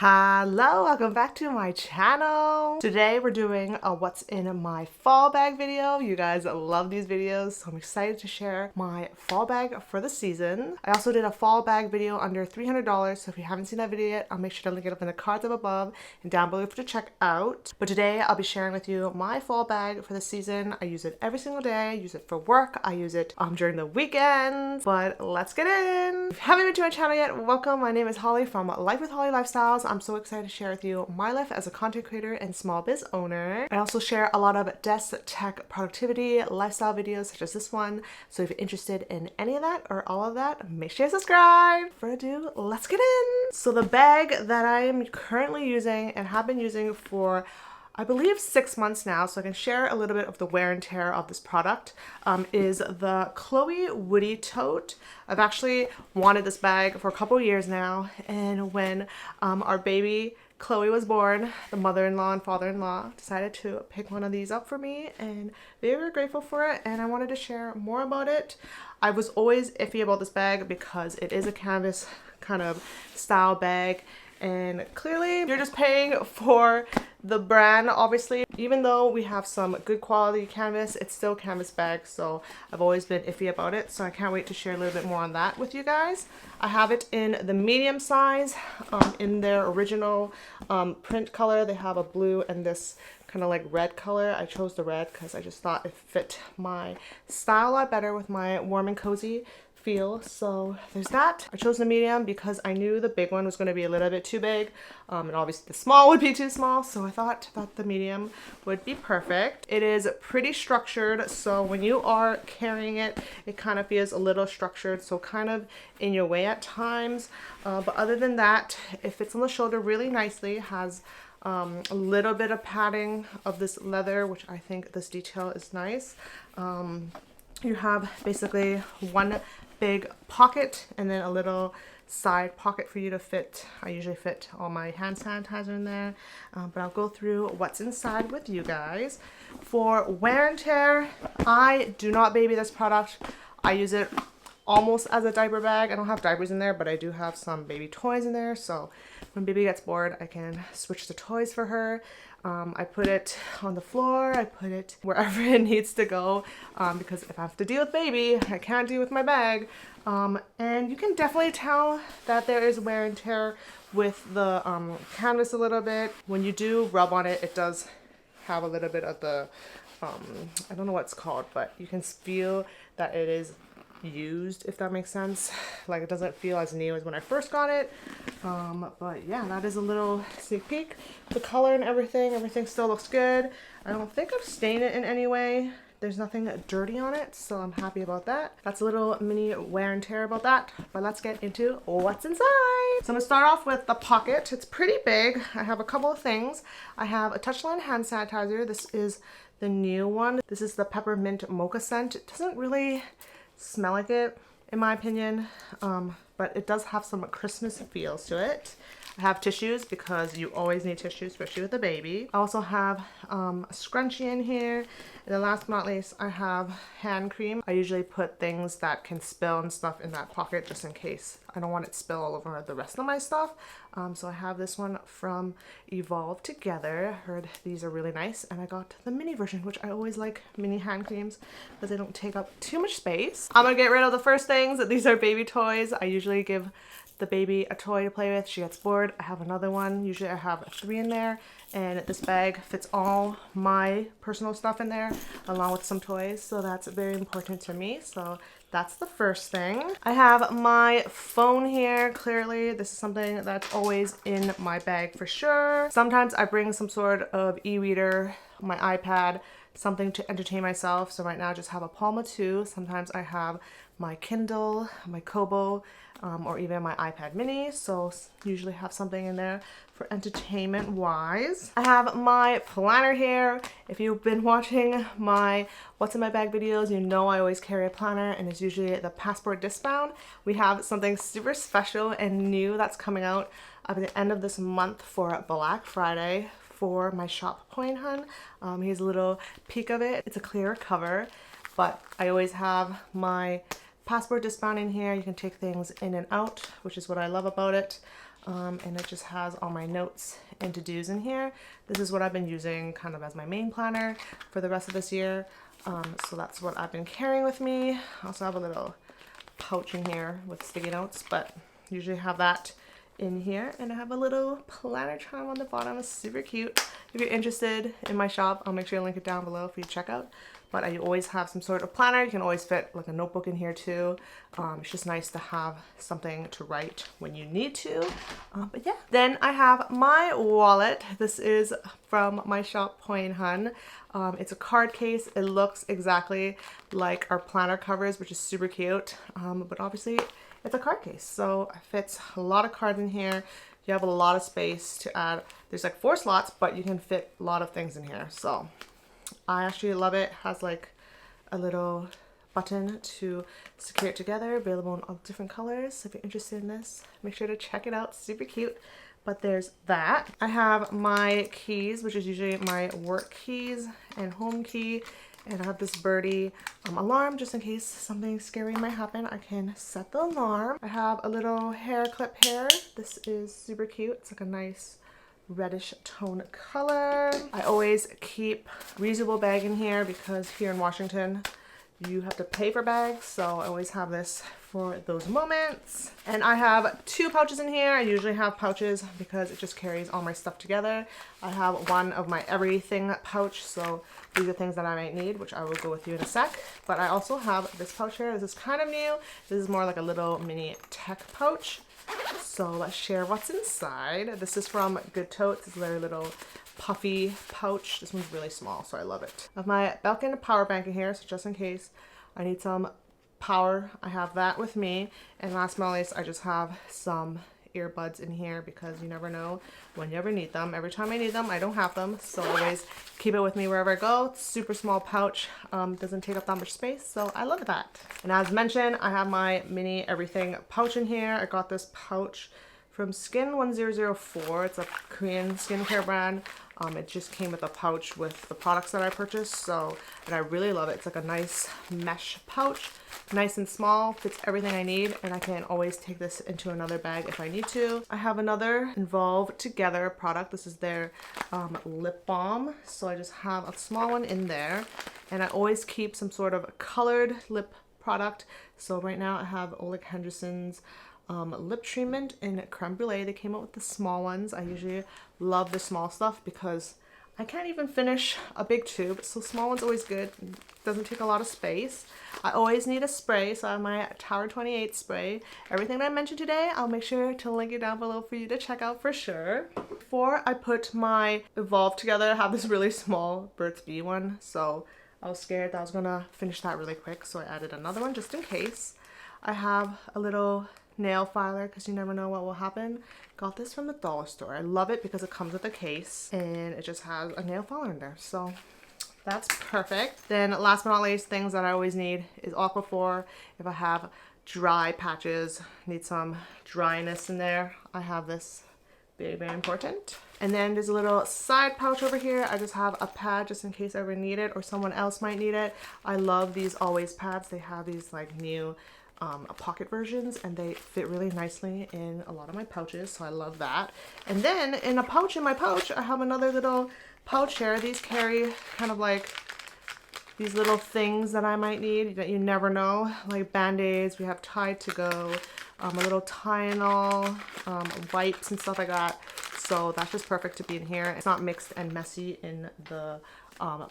Hello, welcome back to my channel. Today we're doing a what's in my fall bag video. You guys love these videos, so I'm excited to share my fall bag for the season. I also did a fall bag video under $300, so if you haven't seen that video yet, I'll make sure to link it up in the cards up above and down below for you to check out. But today I'll be sharing with you my fall bag for the season. I use it every single day. I use it for work. I use it during the weekends. But let's get in. If you haven't been to my channel yet, welcome. My name is Holly from Life with Holly Lifestyles. I'm so excited to share with you my life as a content creator and small biz owner. I also share a lot of desk, tech, productivity, lifestyle videos such as this one. So if you're interested in any of that or all of that, make sure you subscribe. For ado, let's get in. So the bag that I am currently using and have been using for I believe 6 months now, so I can share a little bit of the wear and tear of this product, is the Chloe Woody Tote. I've actually wanted this bag for a couple years now, and when our baby Chloe was born, the mother-in-law and father-in-law decided to pick one of these up for me, and they were grateful for it, and I wanted to share more about it. I was always iffy about this bag because it is a canvas kind of style bag, and clearly you're just paying for the brand. Obviously, even though we have some good quality canvas, it's still canvas bag, so I've always been iffy about it, so I can't wait to share a little bit more on that with you guys. I have it in the medium size, in their original print color. They have a blue and this kind of like red color. I chose the red because I just thought it fit my style a lot better with my warm and cozy feel. So there's that. I chose the medium because I knew the big one was going to be a little bit too big, and obviously the small would be too small, so I thought that the medium would be perfect. It is pretty structured, so when you are carrying it, it kind of feels a little structured, so kind of in your way at times, but other than that, it fits on the shoulder really nicely. It has a little bit of padding of this leather, which I think this detail is nice. You have basically one big pocket and then a little side pocket for you to fit. I usually fit all my hand sanitizer in there, but I'll go through what's inside with you guys. For wear and tear, I do not baby this product. I use it almost as a diaper bag. I don't have diapers in there, but I do have some baby toys in there, so when baby gets bored, I can switch the toys for her. I put it on the floor, I put it wherever it needs to go, because if I have to deal with baby, I can't deal with my bag. And you can definitely tell that there is wear and tear with the canvas a little bit. When you do rub on it, it does have a little bit of the, I don't know what it's called, but you can feel that it is used, if that makes sense. Like, it doesn't feel as new as when I first got it, but yeah, that is a little sneak peek. The color and everything still looks good. I don't think I've stained it in any way. There's nothing dirty on it, so I'm happy about that. That's a little mini wear and tear about that, but let's get into what's inside. So I'm gonna start off with the pocket. It's pretty big. I have a couple of things. I have a Touchline hand sanitizer. This is the new one. This is the peppermint mocha scent. It doesn't really smell like it, in my opinion, but it does have some Christmas feels to it. I have tissues because you always need tissues, especially with a baby. I also have a scrunchie in here, and then last but not least, I have hand cream. I usually put things that can spill and stuff in that pocket just in case I don't want it to spill all over the rest of my stuff. So I have this one from Evolve Together. I heard these are really nice, and I got the mini version, which I always like mini hand creams because they don't take up too much space. I'm gonna get rid of the first things. These are baby toys. I usually give the baby a toy to play with. She gets bored, I have another one. Usually I have 3 in there, and this bag fits all my personal stuff in there along with some toys, so that's very important to me. So that's the first thing. I have my phone here. Clearly this is something that's always in my bag for sure. Sometimes I bring some sort of e-reader, my iPad, something to entertain myself. So right now I just have a Palma 2. Sometimes I have my Kindle, my Kobo, or even my iPad mini, so usually have something in there for entertainment wise. I have my planner here. If you've been watching my what's in my bag videos, you know I always carry a planner, and it's usually the Passport Discbound. We have something super special and new that's coming out at the end of this month for Black Friday for my shop point hun. Here's a little peek of it. It's a clear cover, but I always have my Passport Discbound in here. You can take things in and out, which is what I love about it. and it just has all my notes and to-dos in here. This is what I've been using kind of as my main planner for the rest of this year. So that's what I've been carrying with me. I also have a little pouch in here with sticky notes, but usually have that in here. And I have a little planner charm on the bottom. It's super cute. If you're interested in my shop, I'll make sure to link it down below for you to check out. But I always have some sort of planner. You can always fit like a notebook in here too. It's just nice to have something to write when you need to. But yeah, then I have my wallet. This is from my shop, Point Hun. It's a card case. It looks exactly like our planner covers, which is super cute. But obviously it's a card case, so it fits a lot of cards in here. You have a lot of space to add. There's like 4 slots, but you can fit a lot of things in here. So I actually love it. It has like a little button to secure it together, available in all different colors. So if you're interested in this, make sure to check it out. Super cute. But there's that. I have my keys, which is usually my work keys and home key. And I have this birdie alarm just in case something scary might happen. I can set the alarm. I have a little hair clip here. This is super cute. It's like a nice reddish tone color. I always keep a reusable bag in here because here in Washington you have to pay for bags, so I always have this for those moments. And I have 2 pouches in here. I usually have pouches because it just carries all my stuff together. I have one of my everything pouch, so these are things that I might need, which I will go with you in a sec. But I also have this pouch here. This is kind of new. This is more like a little mini tech pouch. So let's share what's inside. This is from Good Tote. It's a very little puffy pouch. This one's really small, so I love it. I have my Belkin power bank in here, so just in case I need some power, I have that with me. And last but not least, I just have some earbuds in here because you never know when you ever need them. Every time I need them, I don't have them, so I always keep it with me wherever I go. It's a super small pouch, doesn't take up that much space, so I love that. And as mentioned, I have my mini everything pouch in here. I got this pouch from Skin 1004. It's a Korean skincare brand. It just came with a pouch with the products that I purchased, and I really love it. It's like a nice mesh pouch, nice and small, fits everything I need, and I can always take this into another bag if I need to. I have another Involve Together product. This is their lip balm, so I just have a small one in there, and I always keep some sort of colored lip product. So right now I have Ole Henderson's lip treatment in creme brulee. They came out with the small ones. I usually love the small stuff because I can't even finish a big tube, so small one's always good. Doesn't take a lot of space. I always need a spray, so I have my Tower 28 spray. Everything that I mentioned today, I'll make sure to link it down below for you to check out for sure. Before I put my Evolve together, I have this really small Burt's Bee one, so I was scared that I was gonna finish that really quick, so I added another one just in case. I have a little nail filer because you never know what will happen. Got this from the dollar store. I love it because it comes with a case and it just has a nail filer in there, so that's perfect. Then last but not least, things that I always need is Aquaphor. If I have dry patches, need some dryness in there, I have this. Very, very important. And then there's a little side pouch over here. I just have a pad just in case I ever need it or someone else might need it. I love these Always pads. They have these like new pocket versions, and they fit really nicely in a lot of my pouches, so I love that. And then in a pouch in my pouch, I have another little pouch here. These carry kind of like these little things that I might need that you never know, like band-aids. We have Tide to Go, a little Tylenol, wipes and stuff like that. So that's just perfect to be in here. It's not mixed and messy in the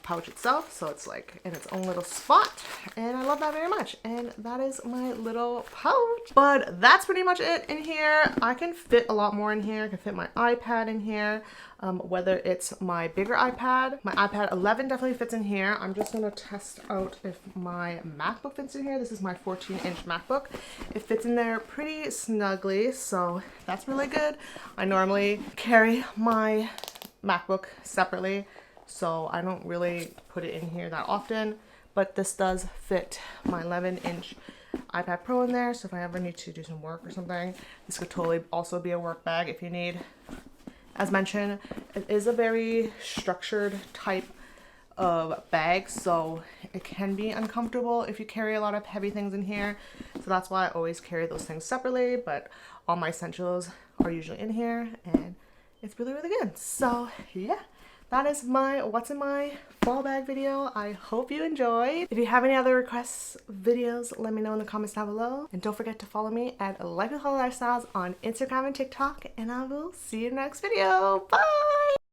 pouch itself, so it's like in its own little spot, and I love that very much. And that is my little pouch. But that's pretty much it in here. I can fit a lot more in here. I can fit my iPad in here, whether it's my bigger iPad. My iPad 11 definitely fits in here. I'm just gonna test out if my MacBook fits in here. This is my 14-inch MacBook. It fits in there pretty snugly, so that's really good. I normally carry my MacBook separately, so I don't really put it in here that often, but this does fit my 11-inch iPad Pro in there, so if I ever need to do some work or something, this could totally also be a work bag if you need. As mentioned, it is a very structured type of bags, so it can be uncomfortable if you carry a lot of heavy things in here. So that's why I always carry those things separately, but all my essentials are usually in here, and it's really, really good. So yeah, that is my what's in my fall bag video. I hope you enjoyed. If you have any other requests, videos, let me know in the comments down below. And don't forget to follow me at Lecc Lifestyles on Instagram and TikTok, and I will see you in the next video. Bye!